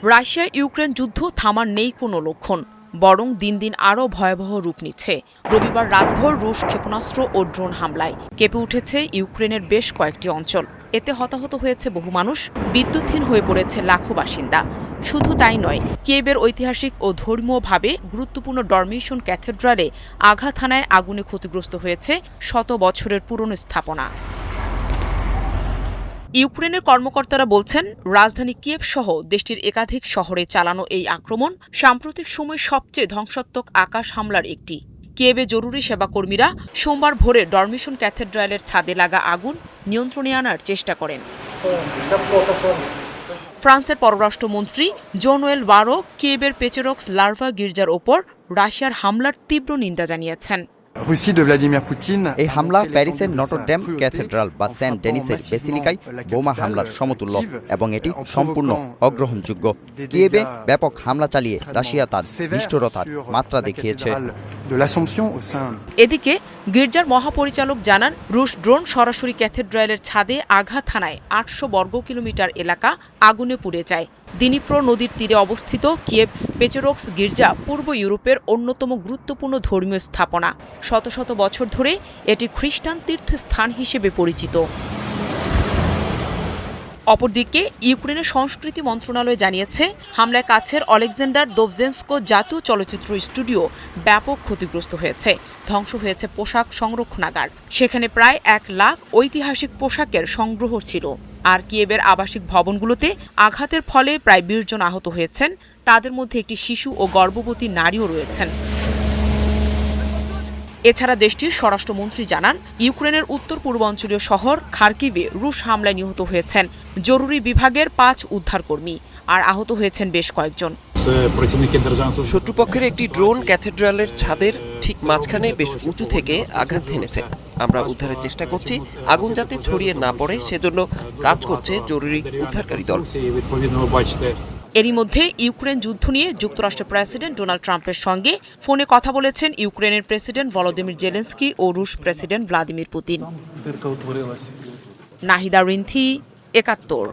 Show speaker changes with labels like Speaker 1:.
Speaker 1: Russia Ukraine যুদ্ধ থামার নেই কোনো লক্ষণ, বরং দিন দিন আরও ভয়াবহ রূপ নিচ্ছে। রবিবার রাতভর রুশ ক্ষেপণাস্ত্র ও ড্রোন হামলায় কেঁপে উঠেছে ইউক্রেনের বেশ কয়েকটি অঞ্চল। এতে হতাহত হয়েছে বহু মানুষ, বিদ্যুৎহীন হয়ে পড়েছে লাখো বাসিন্দা। শুধু তাই নয়, কিয়েভের ঐতিহাসিক ও ধর্মীয়ভাবে গুরুত্বপূর্ণ ডরমিশন ক্যাথেড্রালে আঘাত হানায় আগুনে ক্ষতিগ্রস্ত হয়েছে শত বছরের পুরনো স্থাপনা। ইউক্রেনের কর্মকর্তারা বলছেন, রাজধানী কিয়েভ সহ দেশটির একাধিক শহরে চালানো এই আক্রমণ সাম্প্রতিক সময়ে সবচেয়ে ধ্বংসাত্মক আকাশ হামলার একটি। কিয়েভে জরুরি সেবা কর্মীরা সোমবার ভোরে ডরমিশন ক্যাথেড্রালের ছাদে লাগা আগুন নিয়ন্ত্রণে আনার চেষ্টা করেন। ফ্রান্সের পররাষ্ট্রমন্ত্রী জোনোয়েল বারো কিয়েভের পেচেরক্স লার্ভা গির্জার ওপর রাশিয়ার হামলার তীব্র নিন্দা জানিয়েছেন।
Speaker 2: এই হামলা প্যারিসের নটর ডেম ক্যাথেড্রাল বা সেন্ট ডেনিসের বেসিলিকায় বোমা হামলার সমতুল্য এবং এটি সম্পূর্ণ অগ্রহণযোগ্য। কিয়েভে ব্যাপক হামলা চালিয়ে রাশিয়া তার নিষ্ঠুরতার মাত্রা দেখিয়েছে।
Speaker 1: এদিকে গির্জার মহাপরিচালক জানান, রুশ ড্রোন সরাসরি ক্যাথেড্রালের ছাদে আঘাত হানায় ৮০০ বর্গ কিলোমিটার এলাকা আগুনে পুড়ে যায়। দিনিপ্রো নদীর তীরে অবস্থিত কিয়েভ পেচেরক্স গির্জা পূর্ব ইউরোপের অন্যতম গুরুত্বপূর্ণ ধর্মীয় স্থাপনা। শত শত বছর ধরে এটি খ্রিস্টান তীর্থস্থান হিসেবে পরিচিত। অপরদিকে ইউক্রেনের সংস্কৃতি মন্ত্রণালয় জানিয়েছে, হামলায় কাছের অলেকজান্ডার দোভজেন্স্কো জাতীয় চলচ্চিত্র স্টুডিও ব্যাপক ক্ষতিগ্রস্ত হয়েছে। ধ্বংস হয়েছে পোশাক সংরক্ষণাগার, সেখানে প্রায় ১ লাখ ঐতিহাসিক পোশাকের সংগ্রহ ছিল। আর কিয়েভের আবাসিক ভবনগুলোতে আঘাতের ফলে প্রায় ২০ জন আহত হয়েছেন, তাদের মধ্যে একটি শিশু ও গর্ভবতী নারীও রয়েছেন। এছাড়া দেশটির স্বরাষ্ট্রমন্ত্রী জানান, ইউক্রেনের উত্তর পূর্বাঞ্চলীয় শহর খার্কিভে রুশ হামলায় নিহত হয়েছেন জরুরি বিভাগের ৫ উদ্ধারকর্মী, আর আহত হয়েছেন বেশ কয়েকজন।
Speaker 3: শত্রুপক্ষের একটি ড্রোন ক্যাথেড্রালের ছাদের ঠিক মাঝখানে বেশ উঁচু থেকে আঘাত হেনেছে। আমরা উদ্ধারের চেষ্টা করছি, আগুন যাতে ছড়িয়ে না পড়ে সেজন্য কাজ করছে জরুরি উদ্ধারকারী দল।
Speaker 1: এরই মধ্যে ইউক্রেন যুদ্ধ নিয়ে যুক্তরাষ্ট্রের প্রেসিডেন্ট ডোনাল্ড ট্রাম্পের সঙ্গে ফোনে কথা বলেছেন ইউক্রেনের প্রেসিডেন্ট ভলোদিমির জেলেনস্কি ও রুশ president Vladimir Putin. Nahida Rinthi, ৭১।